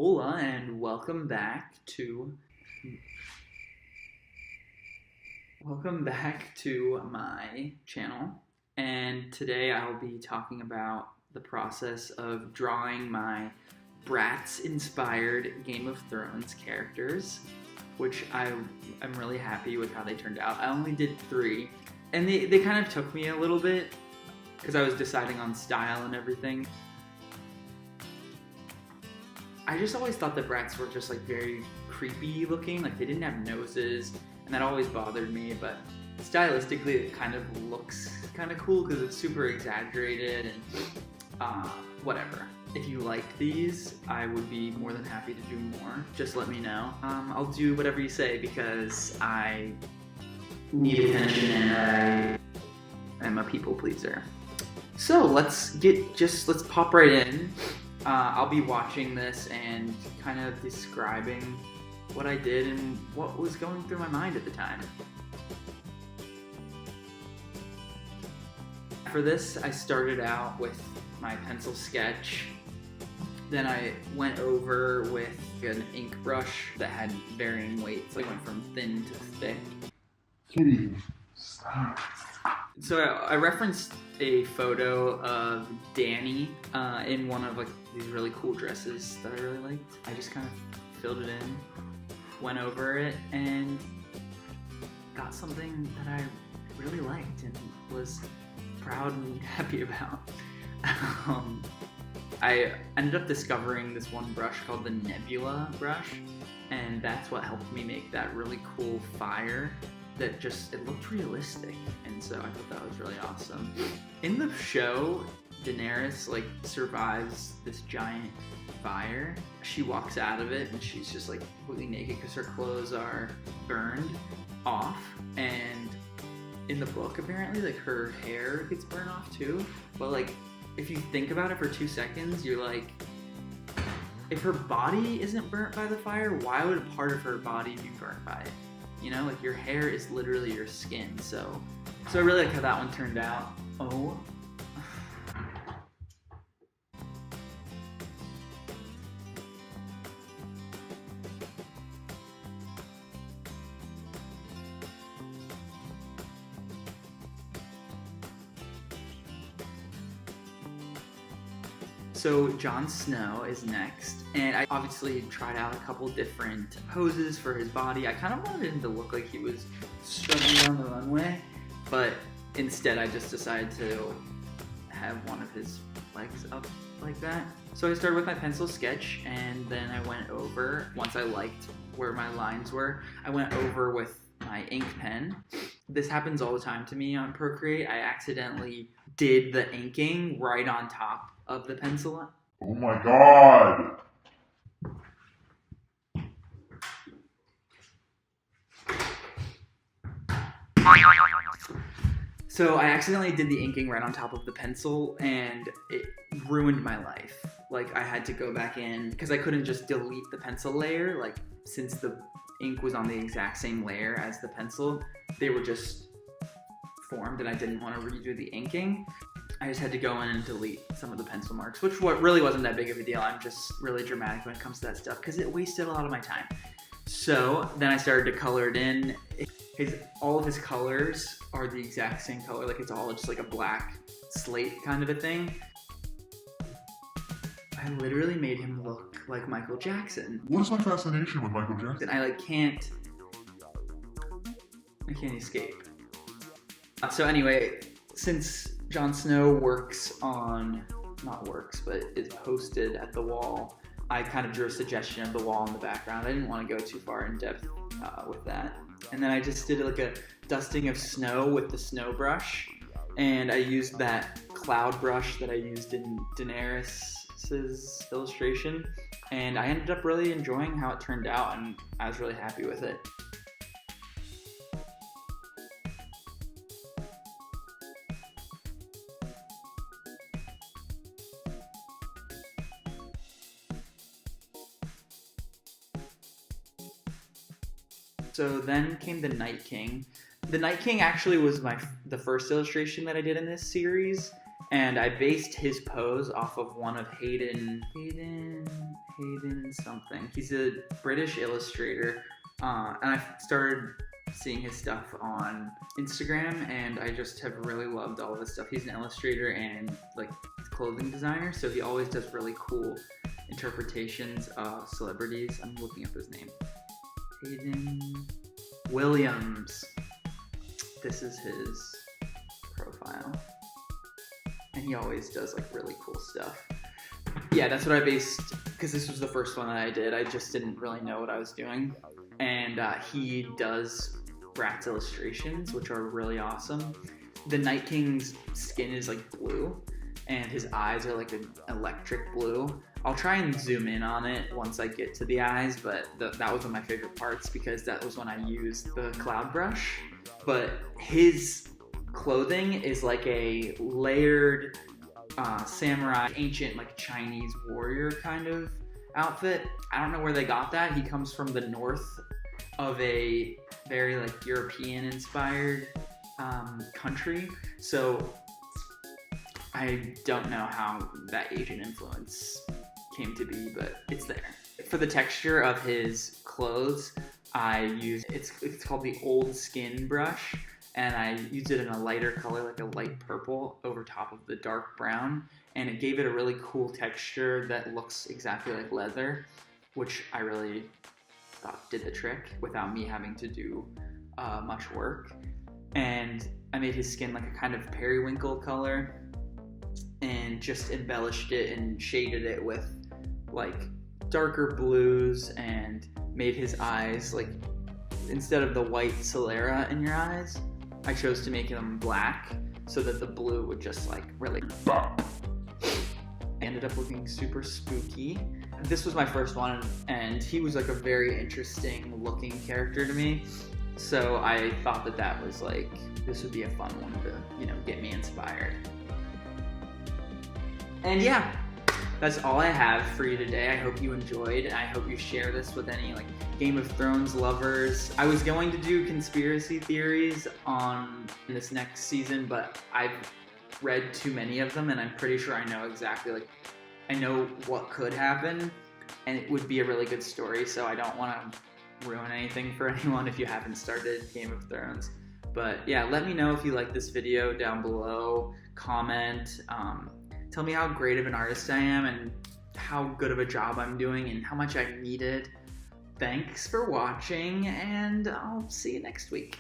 Hola and welcome back to my channel. And today I'll be talking about the process of drawing my Bratz inspired Game of Thrones characters, which I'm really happy with how they turned out. I only did 3, and they kind of took me a little bit because I was deciding on style and everything. I just always thought the Bratz were just like very creepy looking, like they didn't have noses, and that always bothered me, but stylistically it kind of looks kind of cool because it's super exaggerated and whatever. If you like these, I would be more than happy to do more. Just let me know. I'll do whatever you say because I need attention and I am a people pleaser. So let's pop right in. I'll be watching this and kind of describing what I did and what was going through my mind at the time. For this, I started out with my pencil sketch. Then I went over with an ink brush that had varying weights. I went from thin to thick. Kitty, stop. So I referenced a photo of Danny in one of like these really cool dresses that I really liked. I just kind of filled it in, went over it, and got something that I really liked and was proud and happy about. I ended up discovering this one brush called the Nebula Brush, and that's what helped me make that really cool fire that just, it looked realistic, and so I thought that was really awesome. In the show, Daenerys like survives this giant fire. She walks out of it and she's just like completely naked because her clothes are burned off, and in the book apparently like her hair gets burned off too, but like if you think about it for 2 seconds, you're like, if her body isn't burnt by the fire, why would a part of her body be burnt by it? You know, like your hair is literally your skin, so I really like how that one turned out. Oh. So Jon Snow is next, and I obviously tried out a couple different poses for his body. I kind of wanted him to look like he was strutting down the runway, but instead I just decided to have one of his legs up like that. So I started with my pencil sketch, and then I went over, once I liked where my lines were, I went over with my ink pen. This happens all the time to me on Procreate. I accidentally did the inking right on top of the pencil. Oh my god! So I accidentally did the inking right on top of the pencil, and it ruined my life. Like I had to go back in because I couldn't just delete the pencil layer. Like since the ink was on the exact same layer as the pencil, they were just formed, and I didn't want to redo the inking. I just had to go in and delete some of the pencil marks, which really wasn't that big of a deal. I'm just really dramatic when it comes to that stuff because it wasted a lot of my time. So then I started to color it in. All of his colors are the exact same color, like it's all just like a black slate kind of a thing. I literally made him look like Michael Jackson. What is my fascination with Michael Jackson? I can't escape. So anyway, since Jon Snow is posted at the wall, I kind of drew a suggestion of the wall in the background. I didn't want to go too far in depth with that. And then I just did like a dusting of snow with the snow brush, and I used that cloud brush that I used in Daenerys' illustration, and I ended up really enjoying how it turned out, and I was really happy with it. So then came the Night King. The Night King actually was the first illustration that I did in this series, and I based his pose off of one of Hayden Hayden something. He's a British illustrator, and I started seeing his stuff on Instagram, and I just have really loved all of his stuff. He's an illustrator and like clothing designer, so he always does really cool interpretations of celebrities. I'm looking up his name. Hayden Williams. This is his profile. And he always does like really cool stuff. Yeah, that's what I based, because this was the first one that I did. I just didn't really know what I was doing. And he does Bratz illustrations, which are really awesome. The Night King's skin is like blue, and his eyes are like an electric blue. I'll try and zoom in on it once I get to the eyes, but that was one of my favorite parts because that was when I used the cloud brush. But his clothing is like a layered samurai, ancient like Chinese warrior kind of outfit. I don't know where they got that. He comes from the north of a very like European inspired country, so I don't know how that Asian influence came to be, but it's there. For the texture of his clothes, I use it's called the Old Skin brush, and I used it in a lighter color, like a light purple, over top of the dark brown, and it gave it a really cool texture that looks exactly like leather, which I really thought did the trick without me having to do much work. And I made his skin like a kind of periwinkle color, and just embellished it and shaded it with like darker blues, and made his eyes like, instead of the white sclera in your eyes, I chose to make them black so that the blue would just like really ended up looking super spooky. This was my first one, and he was like a very interesting looking character to me, so I thought that was like, this would be a fun one to, you know, get me inspired. And yeah, that's all I have for you today. I hope you enjoyed, and I hope you share this with any like Game of Thrones lovers. I was going to do conspiracy theories on this next season, but I've read too many of them, and I'm pretty sure I know exactly, like, I know what could happen, and it would be a really good story, so I don't want to ruin anything for anyone if you haven't started Game of Thrones. But yeah, let me know if you like this video down below. Comment. Tell me how great of an artist I am, and how good of a job I'm doing, and how much I needed. Thanks for watching, and I'll see you next week.